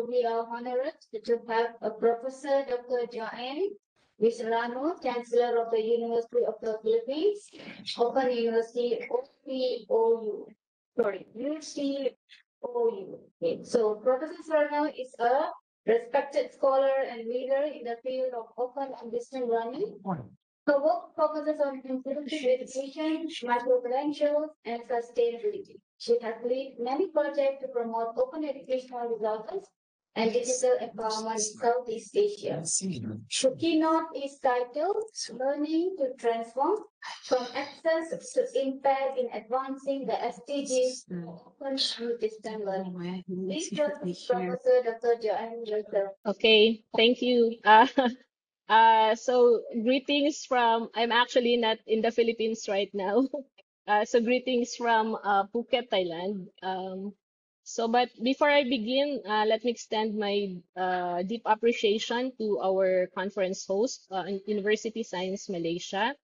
we are honored to have a Professor Dr. Joanne Visarano, Chancellor of the University of the Philippines, Open University OPOU. Sorry, UCOU. Okay. So Professor Serrano is a respected scholar and leader in the field of open and distance learning. Her work focuses on inclusive education, micro-credentials, and sustainability. She has led many projects to promote open educational resources and digital empowerment in Southeast Asia. The keynote is titled Learning to Transform from Access to Impact in Advancing the SDGs of Open and Distance Learning. Please welcome Professor Dr. Joanne Wilson. Okay, thank you. So greetings from, I'm actually not in the Philippines right now. So greetings from Phuket, Thailand. But before I begin, let me extend my deep appreciation to our conference host, University Science Malaysia,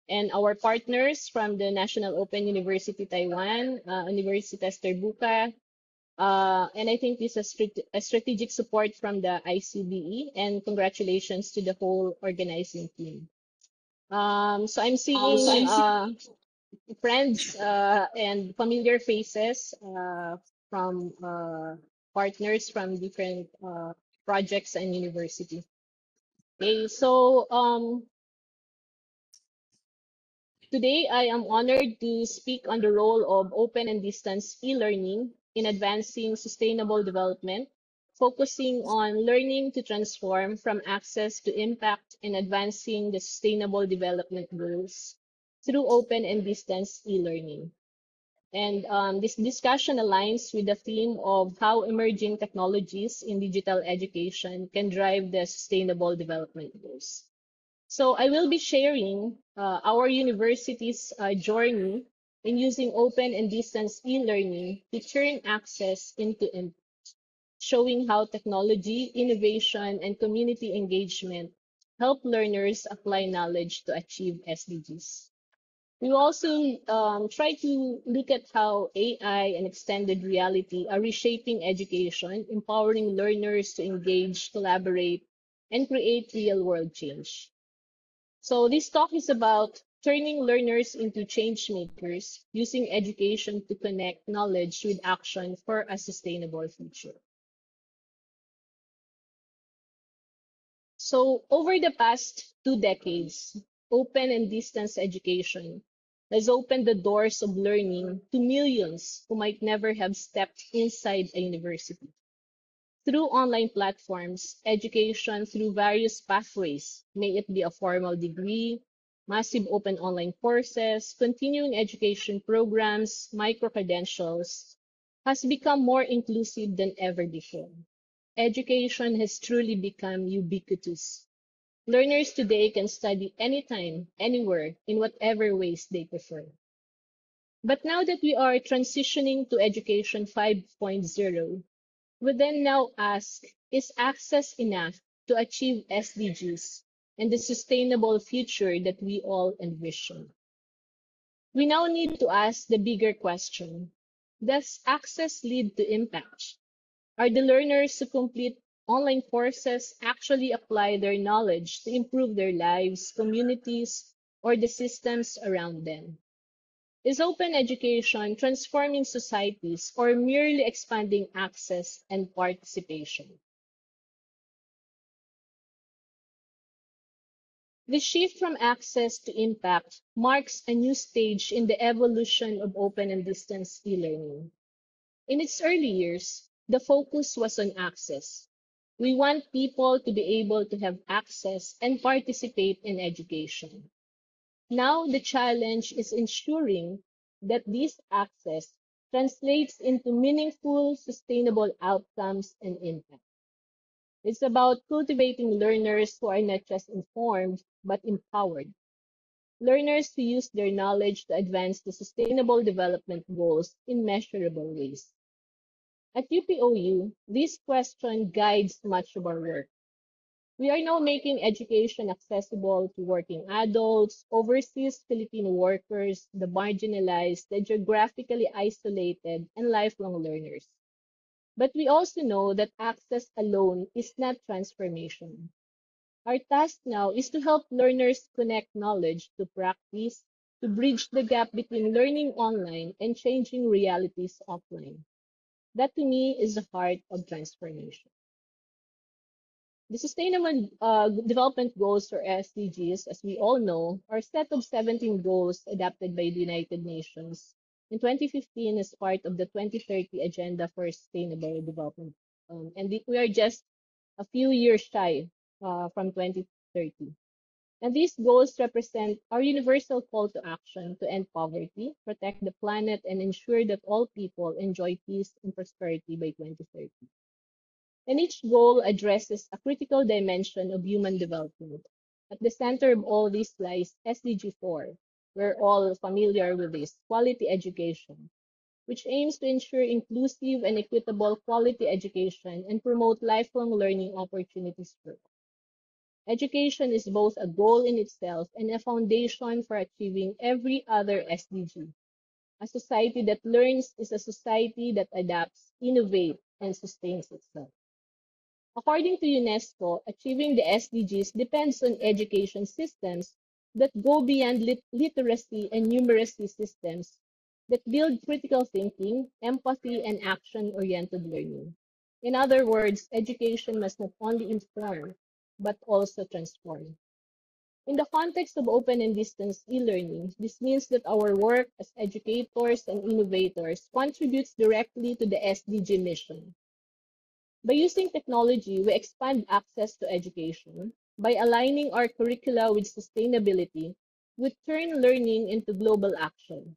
and our partners from the National Open University Taiwan, Universitas Terbuka, and I think this is a strategic support from the ICBE, and congratulations to the whole organizing team. So I'm seeing friends and familiar faces from partners from different projects and universities. Okay, so today I am honored to speak on the role of open and distance e-learning in advancing sustainable development, focusing on learning to transform from access to impact in advancing the sustainable development goals through open and distance e-learning. And this discussion aligns with the theme of how emerging technologies in digital education can drive the sustainable development goals. So I will be sharing our university's journey in using open and distance e-learning to turn access into impact, showing how technology, innovation, and community engagement help learners apply knowledge to achieve SDGs. We also try to look at how AI and extended reality are reshaping education, empowering learners to engage, collaborate, and create real-world change. So this talk is about turning learners into change makers, using education to connect knowledge with action for a sustainable future. So over the past 2 decades, open and distance education has opened the doors of learning to millions who might never have stepped inside a university. Through online platforms, education through various pathways, may it be a formal degree, massive open online courses, continuing education programs, micro-credentials, has become more inclusive than ever before. Education has truly become ubiquitous. Learners today can study anytime, anywhere, in whatever ways they prefer. But now that we are transitioning to Education 5.0, we then now ask, is access enough to achieve SDGs and the sustainable future that we all envision? We now need to ask the bigger question, does access lead to impact? Are the learners who complete online courses actually apply their knowledge to improve their lives, communities, or the systems around them? Is open education transforming societies or merely expanding access and participation? The shift from access to impact marks a new stage in the evolution of open and distance e-learning. In its early years, the focus was on access. We want people to be able to have access and participate in education. Now the challenge is ensuring that this access translates into meaningful, sustainable outcomes and impact. It's about cultivating learners who are not just informed, but empowered. Learners who use their knowledge to advance the sustainable development goals in measurable ways. At UPOU, this question guides much of our work. We are now making education accessible to working adults, overseas Filipino workers, the marginalized, the geographically isolated, and lifelong learners. But we also know that access alone is not transformation. Our task now is to help learners connect knowledge to practice, to bridge the gap between learning online and changing realities offline. That to me is the heart of transformation. The Sustainable Development Goals, or SDGs, as we all know, are a set of 17 goals adopted by the United Nations in 2015 as part of the 2030 Agenda for Sustainable Development. We are just a few years shy from 2030. And these goals represent our universal call to action to end poverty, protect the planet, and ensure that all people enjoy peace and prosperity by 2030. And each goal addresses a critical dimension of human development. At the center of all this lies SDG 4. We're all familiar with this quality education, which aims to ensure inclusive and equitable quality education and promote lifelong learning opportunities for all. Education is both a goal in itself and a foundation for achieving every other SDG. A society that learns is a society that adapts, innovates, and sustains itself. According to UNESCO, achieving the SDGs depends on education systems that go beyond literacy and numeracy systems that build critical thinking, empathy, and action-oriented learning. In other words, education must not only inform, but also transform. In the context of open and distance e-learning, this means that our work as educators and innovators contributes directly to the SDG mission. By using technology, we expand access to education. By aligning our curricula with sustainability, we turn learning into global action.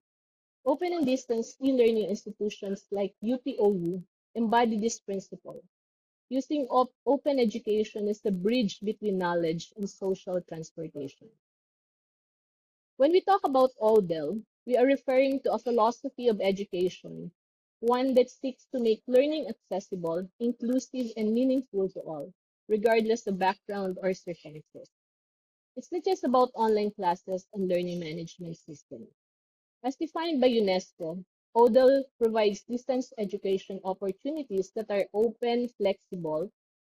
Open and distance e-learning institutions like UPOU embody this principle, using open education as a bridge between knowledge and social transportation. When we talk about ODEL, we are referring to a philosophy of education, one that seeks to make learning accessible, inclusive, and meaningful to all, regardless of background or circumstances. It's not just about online classes and learning management systems. As defined by UNESCO, ODEL provides distance education opportunities that are open, flexible,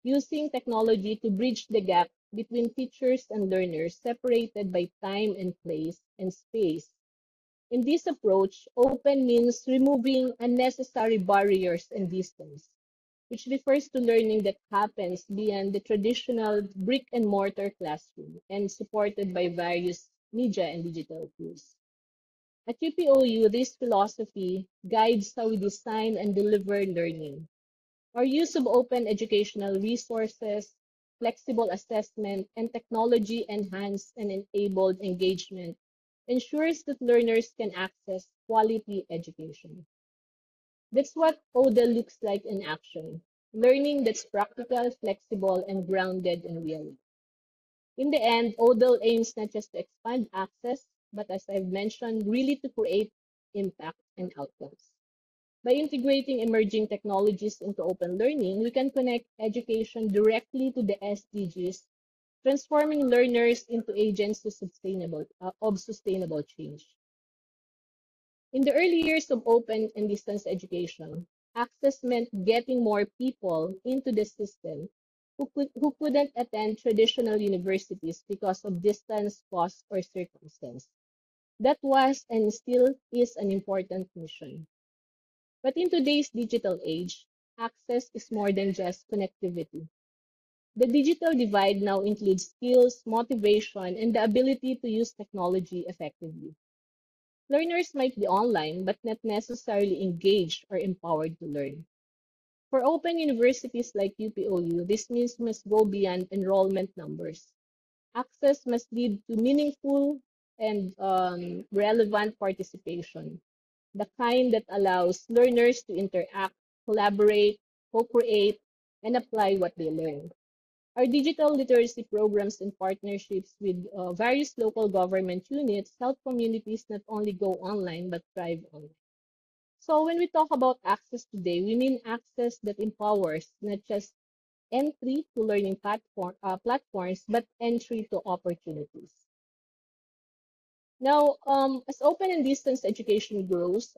using technology to bridge the gap between teachers and learners separated by time and place and space. In this approach, open means removing unnecessary barriers and distance, which refers to learning that happens beyond the traditional brick and mortar classroom and supported by various media and digital tools. At UPOU, this philosophy guides how we design and deliver learning. Our use of open educational resources, flexible assessment, and technology-enhanced and enabled engagement ensures that learners can access quality education. That's what ODA looks like in action, learning that's practical, flexible, and grounded in reality. In the end, ODL aims not just to expand access, but as I've mentioned, really to create impact and outcomes. By integrating emerging technologies into open learning, we can connect education directly to the SDGs, transforming learners into agents of sustainable change. In the early years of open and distance education, access meant getting more people into the system who couldn't attend traditional universities because of distance, cost, or circumstance. That was and still is an important mission. But in today's digital age, access is more than just connectivity. The digital divide now includes skills, motivation, and the ability to use technology effectively. Learners might be online, but not necessarily engaged or empowered to learn. For open universities like UPOU, this means must go beyond enrollment numbers. Access must lead to meaningful and relevant participation, the kind that allows learners to interact, collaborate, co-create, and apply what they learn. Our digital literacy programs and partnerships with various local government units help communities not only go online but thrive online. So when we talk about access today, we mean access that empowers, not just entry to learning platforms, but entry to opportunities. Now, as open and distance education grows,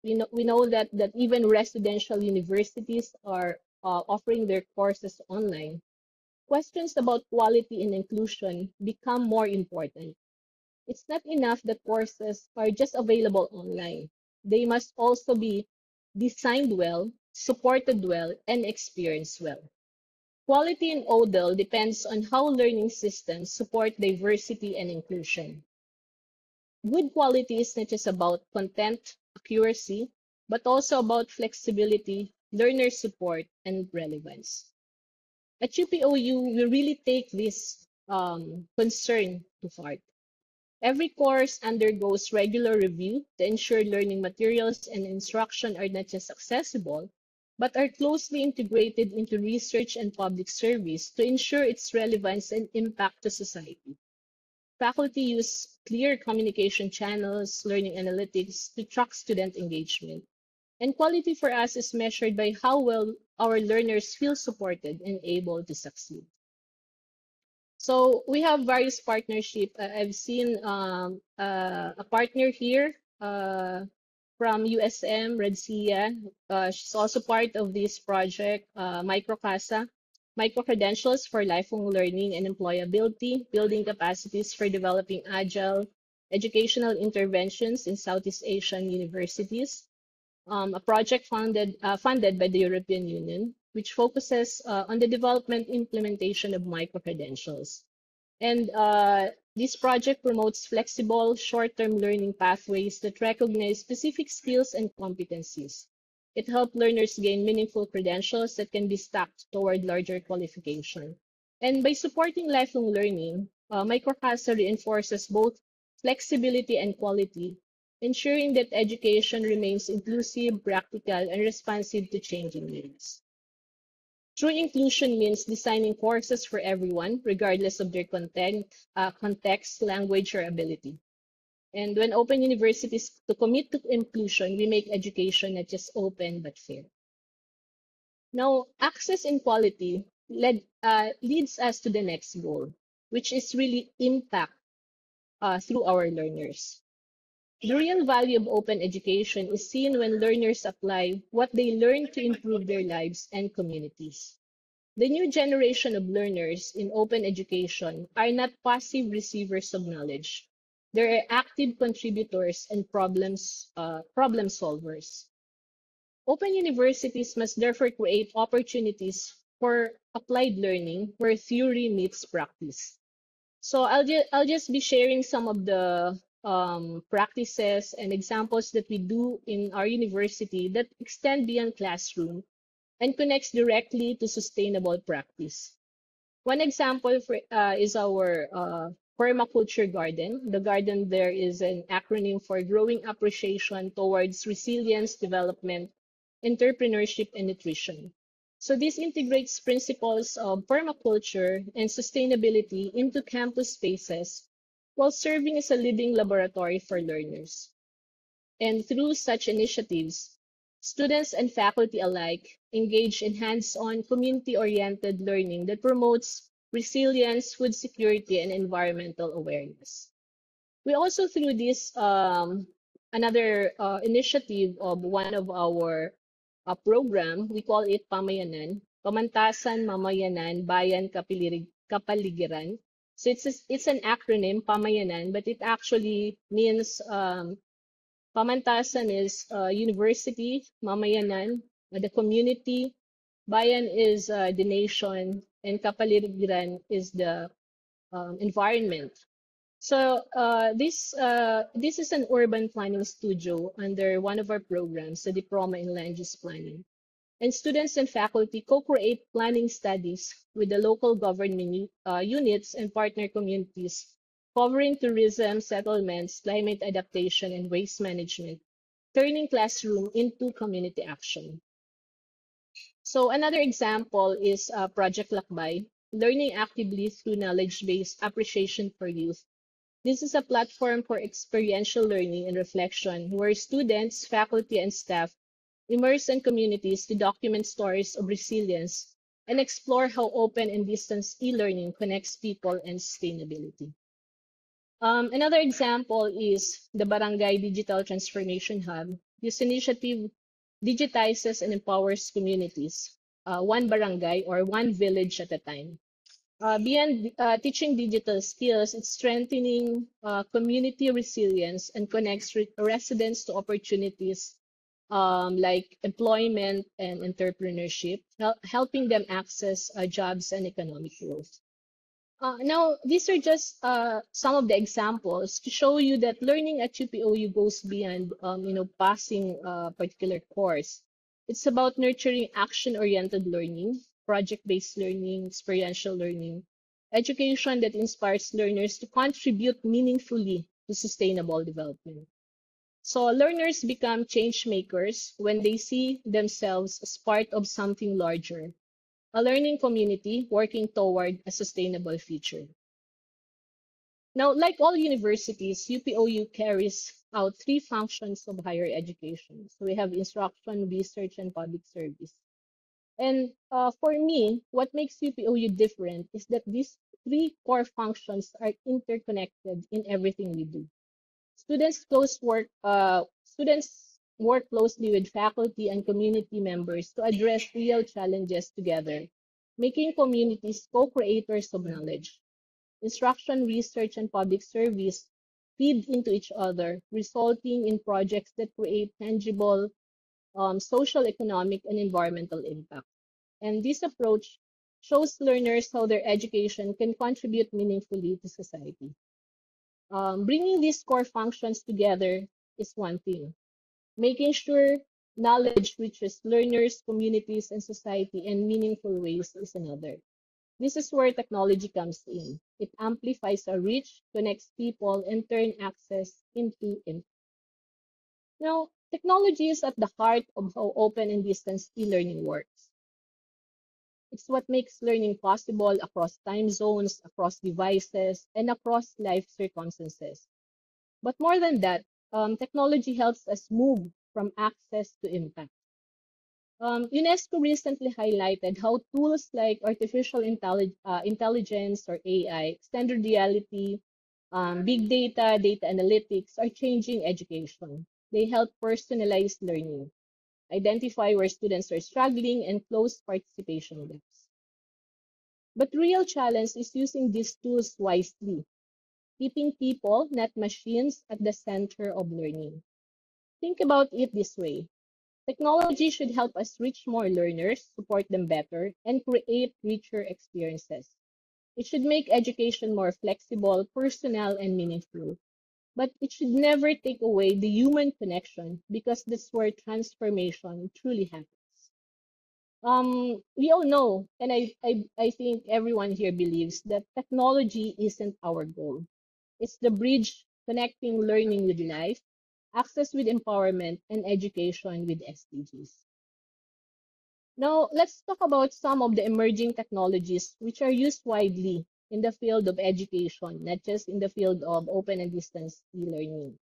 we know that even residential universities are offering their courses online. Questions about quality and inclusion become more important. It's not enough that courses are just available online. They must also be designed well, supported well, and experienced well. Quality in ODEL depends on how learning systems support diversity and inclusion. Good quality is not just about content accuracy, but also about flexibility, learner support, and relevance. At UPOU, we really take this concern to heart. Every course undergoes regular review to ensure learning materials and instruction are not just accessible, but are closely integrated into research and public service to ensure its relevance and impact to society. Faculty use clear communication channels, learning analytics to track student engagement. And quality for us is measured by how well our learners feel supported and able to succeed. So we have various partnership. I've seen a partner here from USM, Redsia. She's also part of this project, Microcasa, micro-credentials for lifelong learning and employability, building capacities for developing agile educational interventions in Southeast Asian universities, a project funded by the European Union, which focuses on the development implementation of micro-credentials. And this project promotes flexible, short-term learning pathways that recognize specific skills and competencies. It helps learners gain meaningful credentials that can be stacked toward larger qualification. And by supporting lifelong learning, Microcasa reinforces both flexibility and quality, ensuring that education remains inclusive, practical, and responsive to changing needs. True inclusion means designing courses for everyone, regardless of their context, language, or ability. And when open universities to commit to inclusion, we make education not just open but fair. Now, access and quality leads us to the next goal, which is really impact through our learners. The real value of open education is seen when learners apply what they learn to improve their lives and communities. The new generation of learners in open education are not passive receivers of knowledge. They are active contributors and problem solvers. Open universities must therefore create opportunities for applied learning where theory meets practice. So I'll just be sharing some of the practices and examples that we do in our university that extend beyond classroom and connects directly to sustainable practice. One example is our permaculture garden. The garden there is an acronym for growing appreciation towards resilience, development, entrepreneurship, and nutrition. So this integrates principles of permaculture and sustainability into campus spaces while serving as a living laboratory for learners. And through such initiatives, students and faculty alike engage in hands-on community-oriented learning that promotes resilience, food security, and environmental awareness. We also, through this another initiative of one of our program, we call it Pamayanan, Pamantasan Mamayanan Bayan Kapaligiran. So it's an acronym, Pamayanan, but it actually means Pamantasan is university, Mamayanan, the community, Bayan is the nation, and Kapaligiran is the environment. So this is an urban planning studio under one of our programs, the Diploma in Land Use Planning. And students and faculty co-create planning studies with the local government units and partner communities covering tourism, settlements, climate adaptation, and waste management, turning classroom into community action. So another example is Project Lakbay, learning actively through knowledge-based appreciation for youth. This is a platform for experiential learning and reflection where students, faculty, and staff immerse in communities to document stories of resilience and explore how open and distance e-learning connects people and sustainability. Another example is the Barangay Digital Transformation Hub. This initiative digitizes and empowers communities, one barangay or one village at a time. Beyond teaching digital skills, it's strengthening community resilience and connects residents to opportunities like employment and entrepreneurship, helping them access jobs and economic growth. Now, these are just some of the examples to show you that learning at UPOU goes beyond, passing a particular course. It's about nurturing action-oriented learning, project-based learning, experiential learning, education that inspires learners to contribute meaningfully to sustainable development. So learners become change makers when they see themselves as part of something larger, a learning community working toward a sustainable future. Now, like all universities, UPOU carries out three functions of higher education. So we have instruction, research, and public service. And for me, what makes UPOU different is that these three core functions are interconnected in everything we do. Students work closely with faculty and community members to address real challenges together, making communities co-creators of knowledge. Instruction, research, and public service feed into each other, resulting in projects that create tangible social, economic, and environmental impact. And this approach shows learners how their education can contribute meaningfully to society. Bringing these core functions together is one thing. Making sure knowledge reaches learners, communities, and society in meaningful ways is another. This is where technology comes in. It amplifies our reach, connects people, and turns access into impact. Now, technology is at the heart of how open and distance e-learning works. It's what makes learning possible across time zones, across devices, and across life circumstances. But more than that, technology helps us move from access to impact. UNESCO recently highlighted how tools like intelligence or AI, extended reality, big data, data analytics are changing education. They help personalize learning, identify where students are struggling, and close participation gaps. But the real challenge is using these tools wisely, keeping people, not machines, at the center of learning. Think about it this way. Technology should help us reach more learners, support them better, and create richer experiences. It should make education more flexible, personal, and meaningful. But it should never take away the human connection because that's where transformation truly happens. We all know, and I think everyone here believes that technology isn't our goal. It's the bridge connecting learning with life, access with empowerment, and education with SDGs. Now, let's talk about some of the emerging technologies which are used widely in the field of education, not just in the field of open and distance e-learning.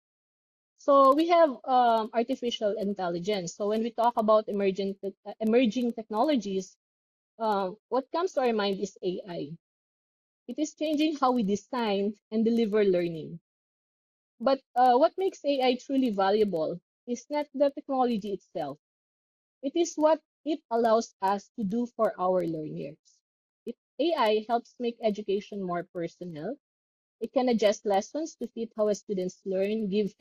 So we have artificial intelligence. So when we talk about emerging technologies, what comes to our mind is AI. It is changing how we design and deliver learning. But what makes AI truly valuable is not the technology itself. It is what it allows us to do for our learners. AI helps make education more personal. It can adjust lessons to fit how students learn, give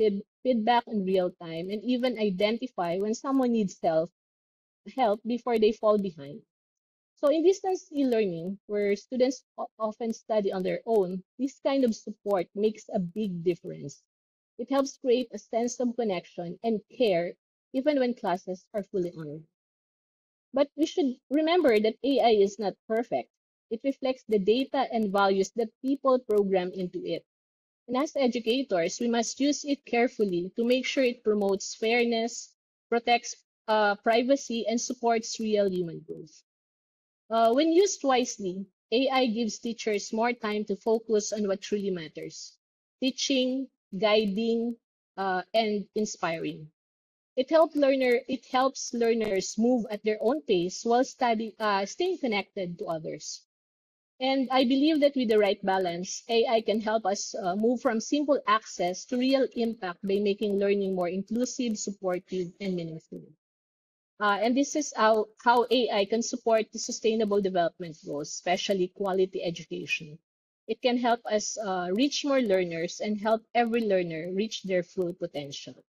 feedback in real time, and even identify when someone needs help before they fall behind. So in distance e-learning, where students often study on their own, this kind of support makes a big difference. It helps create a sense of connection and care even when classes are fully online. But we should remember that AI is not perfect. It reflects the data and values that people program into it. And as educators, we must use it carefully to make sure it promotes fairness, protects privacy, and supports real human growth. When used wisely, AI gives teachers more time to focus on what truly matters: teaching, guiding, and inspiring. It helps learners move at their own pace while staying connected to others. And I believe that with the right balance, AI can help us move from simple access to real impact by making learning more inclusive, supportive, and meaningful. And this is how AI can support the sustainable development goals, especially quality education. It can help us reach more learners and help every learner reach their full potential.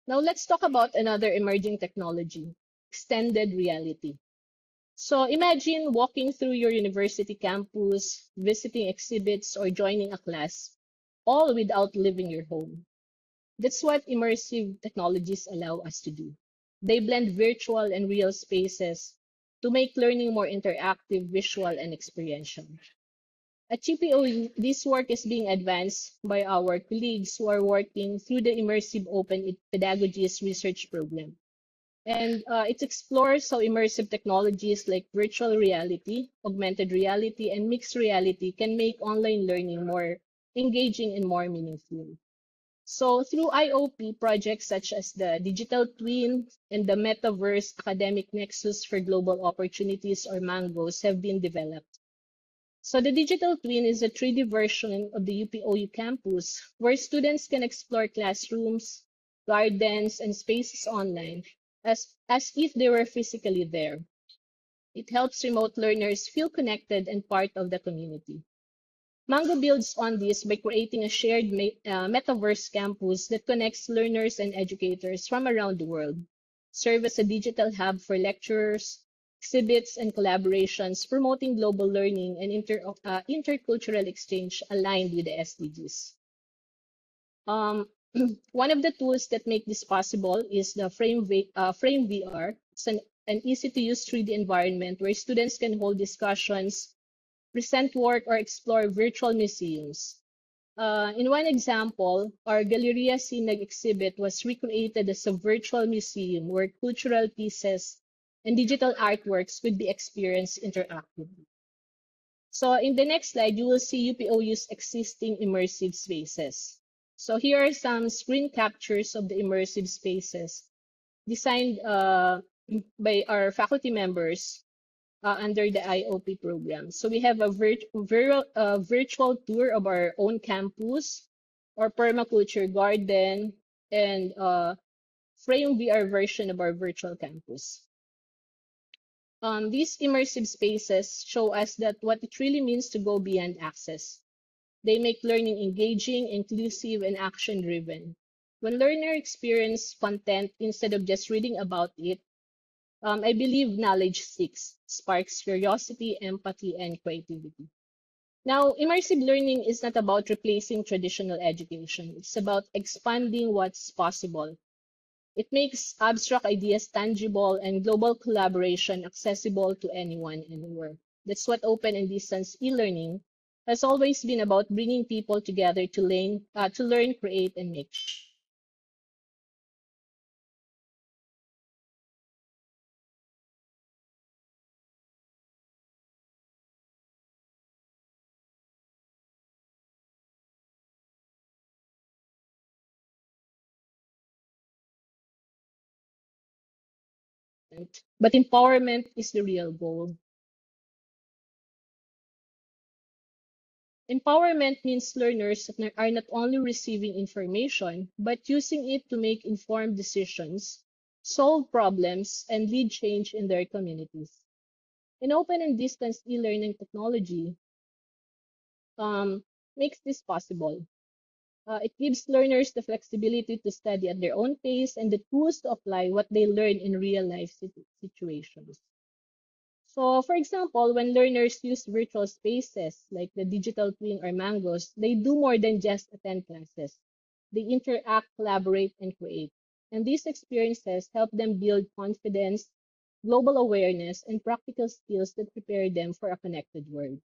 Now let's talk about another emerging technology, extended reality. So imagine walking through your university campus, visiting exhibits, or joining a class, all without leaving your home. That's what immersive technologies allow us to do. They blend virtual and real spaces to make learning more interactive, visual, and experiential. At GPOU, this work is being advanced by our colleagues who are working through the Immersive Open Pedagogies Research Program. And it explores how immersive technologies like virtual reality, augmented reality, and mixed reality can make online learning more engaging and more meaningful. So through IOP, projects such as the Digital Twin and the Metaverse Academic Nexus for Global Opportunities, or MANGOS, have been developed. So the Digital Twin is a 3D version of the UPOU campus where students can explore classrooms, gardens, and spaces online as if they were physically there. It helps remote learners feel connected and part of the community. Mango builds on this by creating a shared metaverse campus that connects learners and educators from around the world, serve as a digital hub for lectures, exhibits, and collaborations, promoting global learning and intercultural exchange aligned with the SDGs. Um, one of the tools that make this possible is the Frame VR. It's an easy-to-use 3D environment where students can hold discussions, present work, or explore virtual museums. In one example, our Galeria Sinag exhibit was recreated as a virtual museum where cultural pieces and digital artworks could be experienced interactively. So in the next slide, you will see UPOU's existing immersive spaces. So here are some screen captures of the immersive spaces designed by our faculty members under the IOP program. So we have a virtual tour of our own campus, our permaculture garden, and Frame VR version of our virtual campus. These immersive spaces show us that what it really means to go beyond access. They make learning engaging, inclusive, and action-driven. When learners experience content instead of just reading about it, I believe knowledge sparks curiosity, empathy, and creativity. Now, immersive learning is not about replacing traditional education. It's about expanding what's possible. It makes abstract ideas tangible and global collaboration accessible to anyone, anywhere. That's what open and distance e-learning has always been about, bringing people together to learn, create, and make. But empowerment is the real goal. Empowerment means learners are not only receiving information, but using it to make informed decisions, solve problems, and lead change in their communities. An open and distance e-learning technology um, makes this possible. It gives learners the flexibility to study at their own pace and the tools to apply what they learn in real life situations. So, for example, when learners use virtual spaces like the Digital Twin or Mangos, they do more than just attend classes. They interact, collaborate, and create. And these experiences help them build confidence, global awareness, and practical skills that prepare them for a connected world.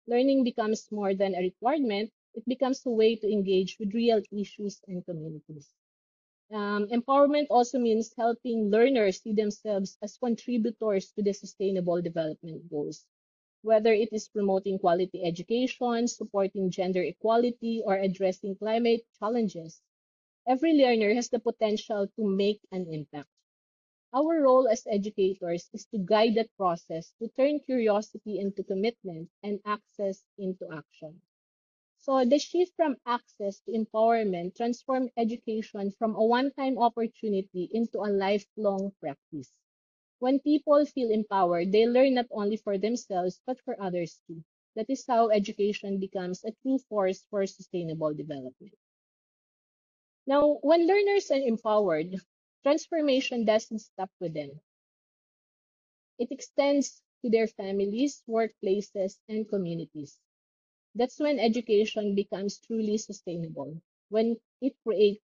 Learning becomes more than a requirement, it becomes a way to engage with real issues and communities. Empowerment also means helping learners see themselves as contributors to the sustainable development goals, whether it is promoting quality education, supporting gender equality, or addressing climate challenges. Every learner has the potential to make an impact. Our role as educators is to guide that process, to turn curiosity into commitment and access into action. So the shift from access to empowerment transformed education from a one-time opportunity into a lifelong practice. When people feel empowered, they learn not only for themselves, but for others too. That is how education becomes a true force for sustainable development. Now, when learners are empowered, transformation doesn't stop with them. It extends to their families, workplaces, and communities. That's when education becomes truly sustainable, when it creates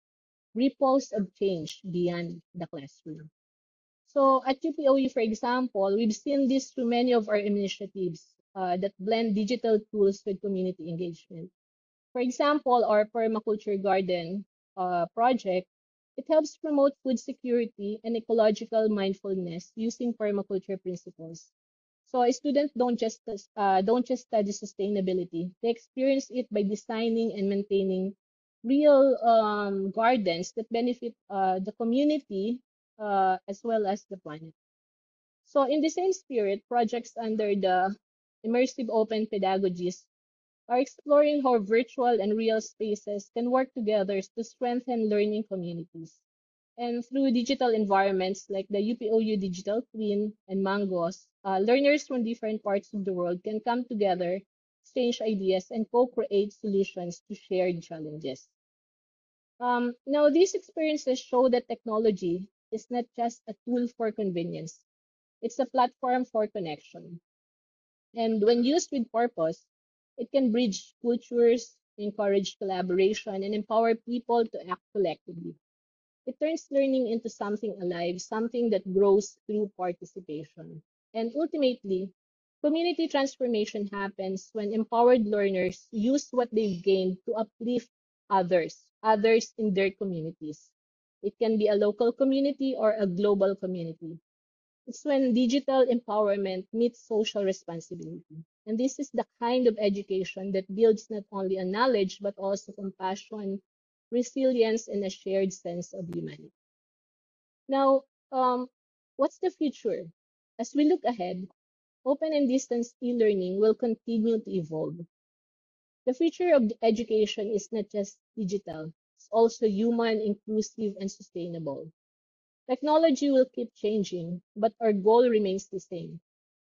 ripples of change beyond the classroom. So at UPOE, for example, we've seen this through many of our initiatives that blend digital tools with community engagement. For example, our permaculture garden project, it helps promote food security and ecological mindfulness using permaculture principles. So students don't just study sustainability; they experience it by designing and maintaining real gardens that benefit the community as well as the planet. So in the same spirit, projects under the immersive open pedagogies are exploring how virtual and real spaces can work together to strengthen learning communities. And through digital environments like the UPOU Digital Twin and Mangos, learners from different parts of the world can come together, exchange ideas, and co-create solutions to shared challenges. Now, these experiences show that technology is not just a tool for convenience, it's a platform for connection. And when used with purpose, it can bridge cultures, encourage collaboration, and empower people to act collectively. It turns learning into something alive, something that grows through participation. And ultimately, community transformation happens when empowered learners use what they've gained to uplift others in their communities. It can be a local community or a global community. It's when digital empowerment meets social responsibility. And this is the kind of education that builds not only a knowledge, but also compassion, resilience, and a shared sense of humanity. Now, what's the future? As we look ahead, open and distance e-learning will continue to evolve. The future of education is not just digital, it's also human, inclusive, and sustainable. Technology will keep changing, but our goal remains the same: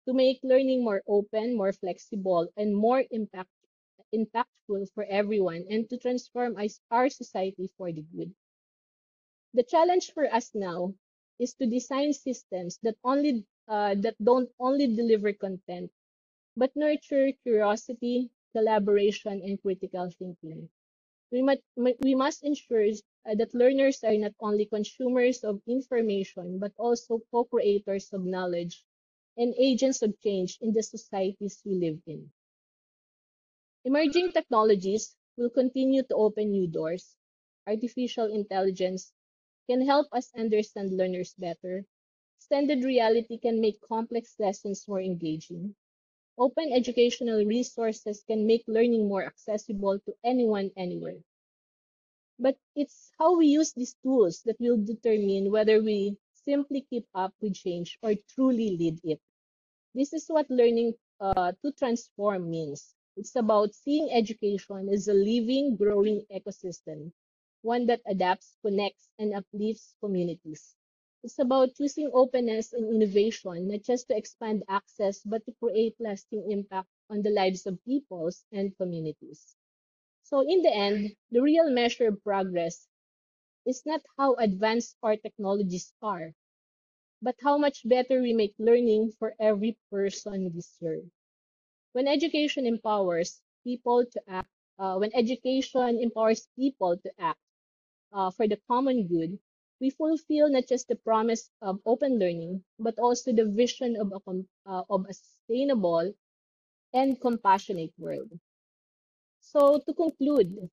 to make learning more open, more flexible, and more impactful for everyone, and to transform our society for the good. The challenge for us now is to design systems that don't only deliver content, but nurture curiosity, collaboration, and critical thinking. We must ensure that learners are not only consumers of information, but also co-creators of knowledge and agents of change in the societies we live in. Emerging technologies will continue to open new doors. Artificial intelligence can help us understand learners better. Extended reality can make complex lessons more engaging. Open educational resources can make learning more accessible to anyone, anywhere. But it's how we use these tools that will determine whether we simply keep up with change or truly lead it. This is what learning to transform means. It's about seeing education as a living, growing ecosystem, one that adapts, connects, and uplifts communities. It's about choosing openness and innovation, not just to expand access, but to create lasting impact on the lives of peoples and communities. So in the end, the real measure of progress is not how advanced our technologies are, but how much better we make learning for every person we serve. When education empowers people to act, when education empowers people to act for the common good, we fulfill not just the promise of open learning, but also the vision of a sustainable and compassionate world. So to conclude,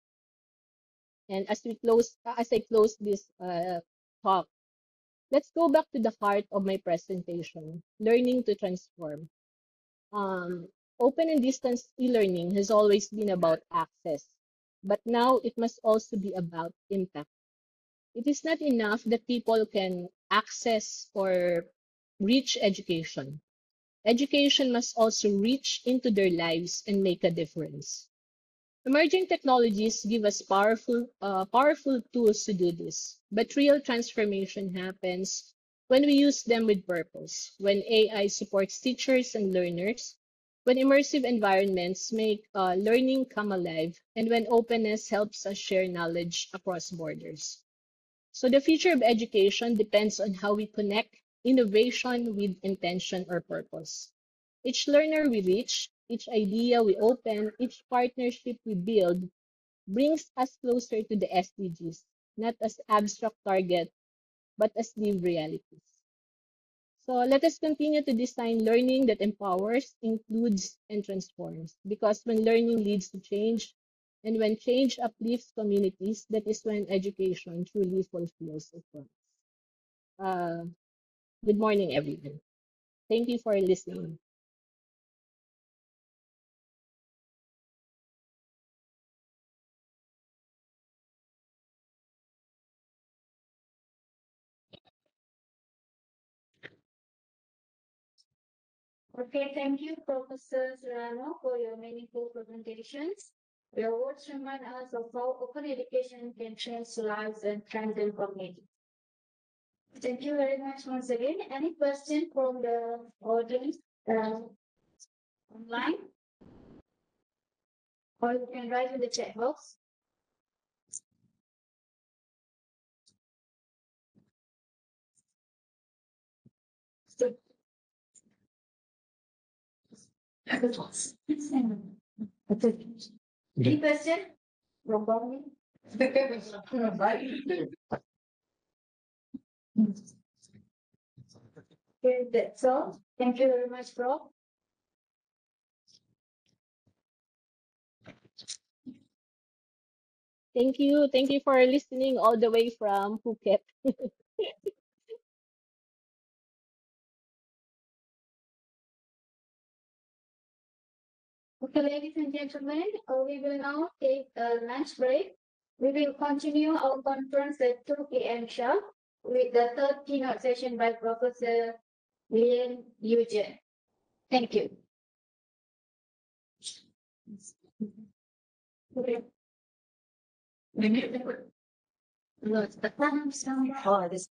and as I close this talk, let's go back to the heart of my presentation: learning to transform. Um, Open and distance e-learning has always been about access, but now it must also be about impact. It is not enough that people can access or reach education. Education must also reach into their lives and make a difference. Emerging technologies give us powerful tools to do this, but real transformation happens when we use them with purpose, when AI supports teachers and learners, when immersive environments make learning come alive, and when openness helps us share knowledge across borders. So the future of education depends on how we connect innovation with intention or purpose. Each learner we reach, each idea we open, each partnership we build brings us closer to the SDGs, not as abstract targets, but as lived realities. So let us continue to design learning that empowers, includes, and transforms. Because when learning leads to change, and when change uplifts communities, that is when education truly fulfills its purpose. Uh, Good morning, everyone. Thank you for listening. Okay, thank you, Professor Serrano, for your meaningful presentations. Your words remind us of how open education can change lives and strengthen communities. Thank you very much once again. Any question from the audience online? Or you can write in the chat box. So, any question? Robomi? Okay, that's all. Thank you very much, Prof. Thank you. Thank you for listening all the way from Phuket. Okay, ladies and gentlemen, we will now take a lunch break. We will continue our conference at 2 p.m. sharp with the third keynote session by Professor Lien Eugen. Thank you. Okay. Oh, this